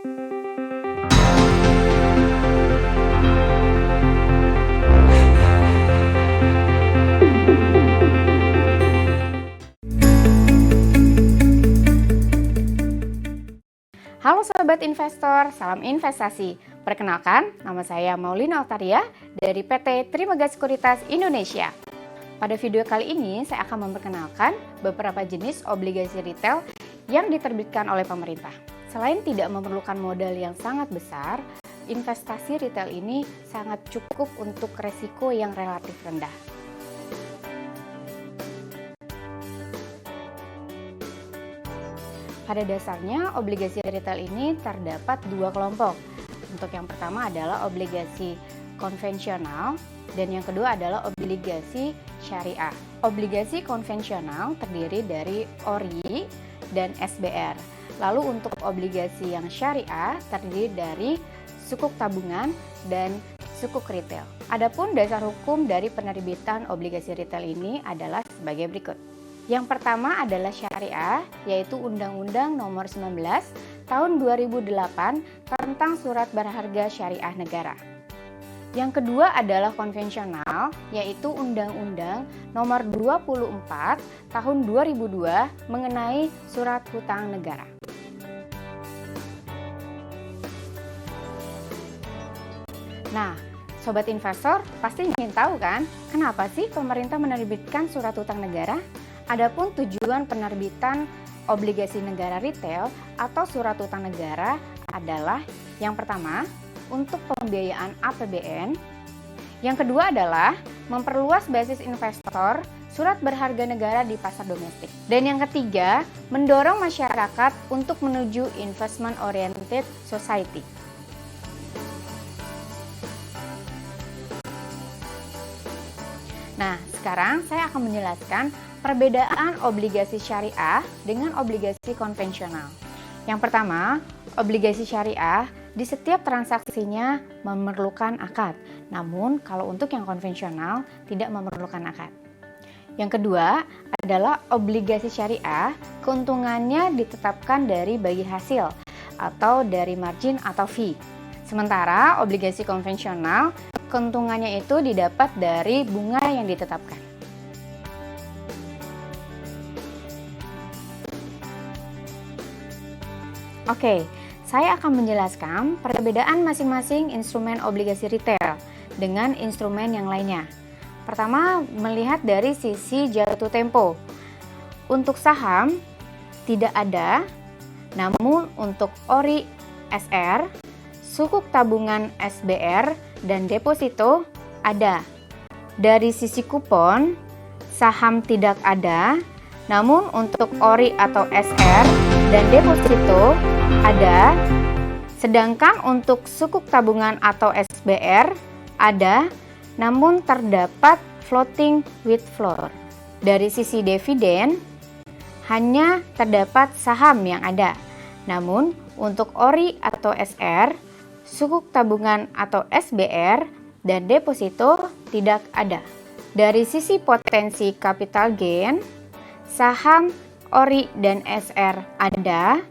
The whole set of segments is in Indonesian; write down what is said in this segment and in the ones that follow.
Halo Sobat Investor, salam investasi. Perkenalkan, nama saya Maulina Altaria dari PT Trimegah Sekuritas Indonesia. Pada video kali ini, saya akan memperkenalkan beberapa jenis obligasi retail yang diterbitkan oleh pemerintah. Selain tidak memerlukan modal yang sangat besar, investasi retail ini sangat cukup untuk resiko yang relatif rendah. Pada dasarnya, obligasi retail ini terdapat dua kelompok. Untuk yang pertama adalah obligasi konvensional dan yang kedua adalah obligasi syariah. Obligasi konvensional terdiri dari ORI dan SBR. Lalu untuk obligasi yang syariah terdiri dari sukuk tabungan dan sukuk retail. Adapun dasar hukum dari penerbitan obligasi retail ini adalah sebagai berikut. Yang pertama adalah syariah, yaitu Undang-Undang Nomor 19 Tahun 2008 tentang Surat Berharga Syariah Negara. Yang kedua adalah konvensional, yaitu Undang-Undang Nomor 24 Tahun 2002 mengenai Surat Hutang Negara. Nah, Sobat Investor pasti ingin tahu kan, kenapa sih pemerintah menerbitkan surat hutang negara? Adapun tujuan penerbitan obligasi negara retail atau surat hutang negara adalah yang pertama, untuk pembiayaan APBN. Yang kedua adalah memperluas basis investor surat berharga negara di pasar domestik. Dan yang ketiga, mendorong masyarakat untuk menuju investment oriented society. Nah, sekarang saya akan menjelaskan perbedaan obligasi syariah dengan obligasi konvensional. Yang pertama, obligasi syariah di setiap transaksinya memerlukan akad. Namun, kalau untuk yang konvensional tidak memerlukan akad. Yang kedua adalah obligasi syariah, keuntungannya ditetapkan dari bagi hasil atau dari margin atau fee. Sementara obligasi konvensional, keuntungannya itu didapat dari bunga yang ditetapkan. Oke, saya akan menjelaskan perbedaan masing-masing instrumen obligasi retail dengan instrumen yang lainnya. Pertama, melihat dari sisi jatuh tempo. Untuk saham, tidak ada, namun untuk ORI SR, sukuk tabungan SBR, dan deposito ada. Dari sisi kupon, saham tidak ada, namun untuk ORI atau SR dan deposito ada, sedangkan untuk sukuk tabungan atau SBR ada, namun terdapat floating with floor. Dari sisi dividen, hanya terdapat saham yang ada, namun untuk ORI atau SR, sukuk tabungan atau SBR, dan deposito tidak ada. Dari sisi potensi capital gain, saham, ORI, dan SR ada,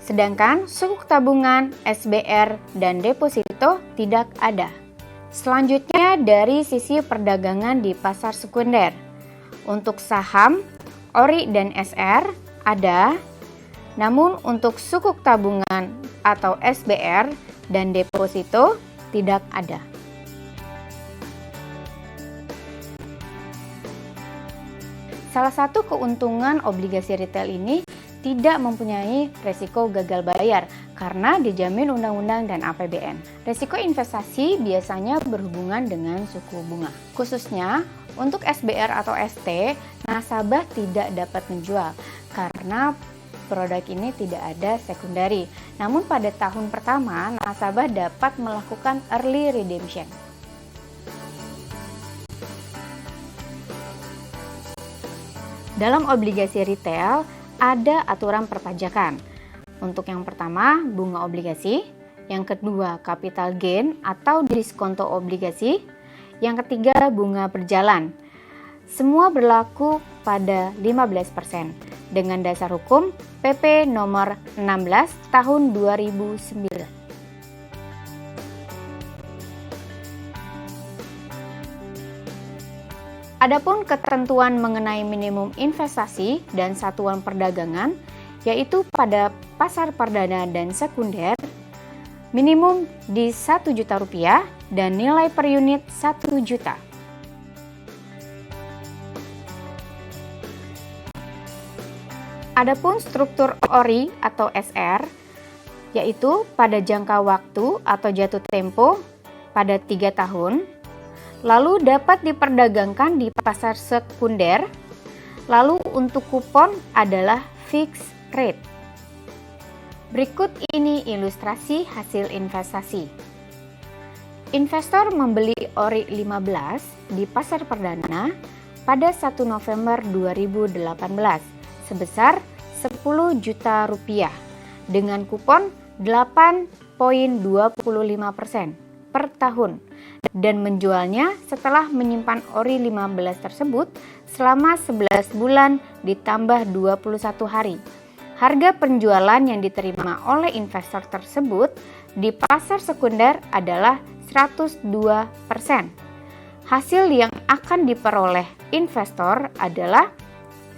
sedangkan sukuk tabungan, SBR, dan deposito tidak ada. Selanjutnya dari sisi perdagangan di pasar sekunder. Untuk saham, ORI, dan SR ada, namun untuk sukuk tabungan atau SBR dan deposito tidak ada. Salah satu keuntungan obligasi retail ini tidak mempunyai resiko gagal bayar karena dijamin undang-undang dan APBN. Resiko investasi biasanya berhubungan dengan suku bunga. Khususnya untuk SBR atau ST, nasabah tidak dapat menjual karena produk ini tidak ada sekundari. Namun pada tahun pertama, nasabah dapat melakukan early redemption. Dalam obligasi retail, ada aturan perpajakan. Untuk yang pertama, bunga obligasi. Yang kedua, capital gain atau diskonto obligasi. Yang ketiga, bunga berjalan. Semua berlaku pada 15%. dengan dasar hukum PP nomor 16 tahun 2009. Adapun ketentuan mengenai minimum investasi dan satuan perdagangan, yaitu pada pasar perdana dan sekunder, minimum di Rp1.000.000 dan nilai per unit Rp1.000.000. Adapun struktur ORI atau SR, yaitu pada jangka waktu atau jatuh tempo pada 3 tahun, lalu dapat diperdagangkan di pasar sekunder, lalu untuk kupon adalah fixed rate. Berikut ini ilustrasi hasil investasi. Investor membeli ORI 15 di pasar perdana pada 1 November 2018 sebesar Rp10 juta dengan kupon 8,25% per tahun dan menjualnya setelah menyimpan ORI 15 tersebut selama 11 bulan ditambah 21 hari. Harga penjualan yang diterima oleh investor tersebut di pasar sekunder adalah 102%. Hasil yang akan diperoleh investor adalah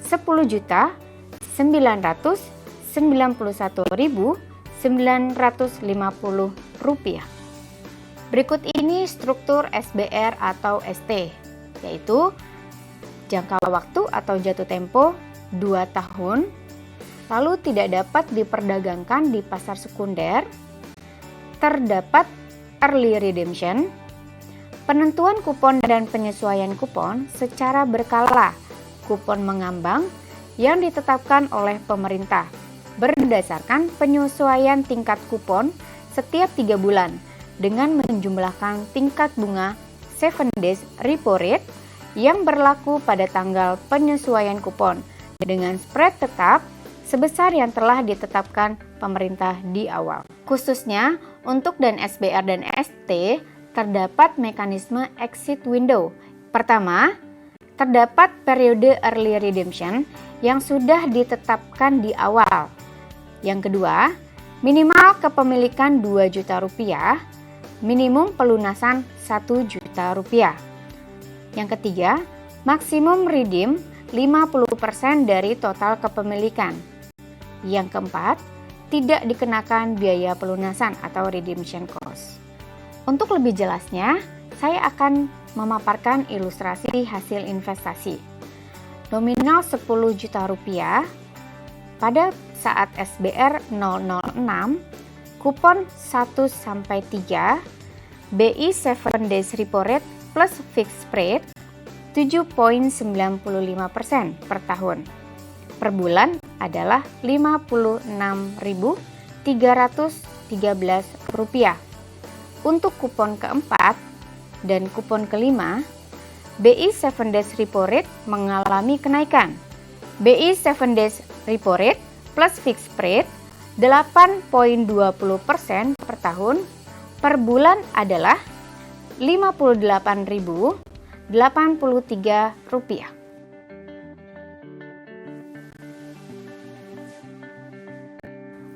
Rp10.991.950. Berikut ini struktur SBR atau ST, yaitu jangka waktu atau jatuh tempo 2 tahun, lalu tidak dapat diperdagangkan di pasar sekunder, terdapat early redemption, penentuan kupon dan penyesuaian kupon secara berkala, kupon mengambang yang ditetapkan oleh pemerintah berdasarkan penyesuaian tingkat kupon setiap 3 bulan dengan menjumlahkan tingkat bunga 7 days repo rate yang berlaku pada tanggal penyesuaian kupon dengan spread tetap sebesar yang telah ditetapkan pemerintah di awal. Khususnya untuk dan SBR dan ST terdapat mekanisme exit window. Pertama, terdapat periode early redemption yang sudah ditetapkan di awal. Yang kedua, minimal kepemilikan Rp2 juta, minimum pelunasan Rp1 juta. Yang ketiga, maksimum redeem 50% dari total kepemilikan. Yang keempat, tidak dikenakan biaya pelunasan atau redemption cost. Untuk lebih jelasnya, saya akan memaparkan ilustrasi hasil investasi. Nominal Rp10 juta pada saat SBR 006, kupon 1-3, BI 7 days repo rate plus fixed rate 7,95% per tahun. Per bulan adalah Rp56.313. Untuk kupon keempat dan kupon kelima, BI 7 days repo rate mengalami kenaikan. BI 7 days repo rate plus fixed rate 8,20% per tahun, per bulan adalah Rp58.083.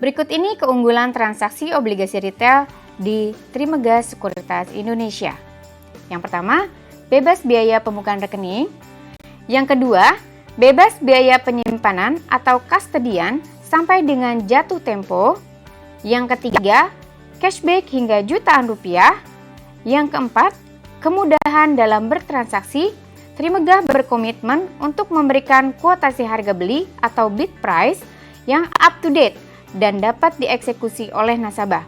Berikut ini keunggulan transaksi obligasi retail di Trimegah Sekuritas Indonesia. Yang pertama, bebas biaya pembukaan rekening. Yang kedua, bebas biaya penyimpanan atau kustodian sampai dengan jatuh tempo. Yang ketiga, cashback hingga jutaan rupiah. Yang keempat, kemudahan dalam bertransaksi. Trimegah berkomitmen untuk memberikan kuotasi harga beli atau bid price yang up to date dan dapat dieksekusi oleh nasabah.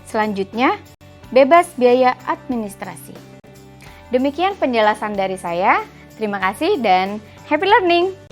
Selanjutnya, bebas biaya administrasi. Demikian penjelasan dari saya. Terima kasih dan happy learning!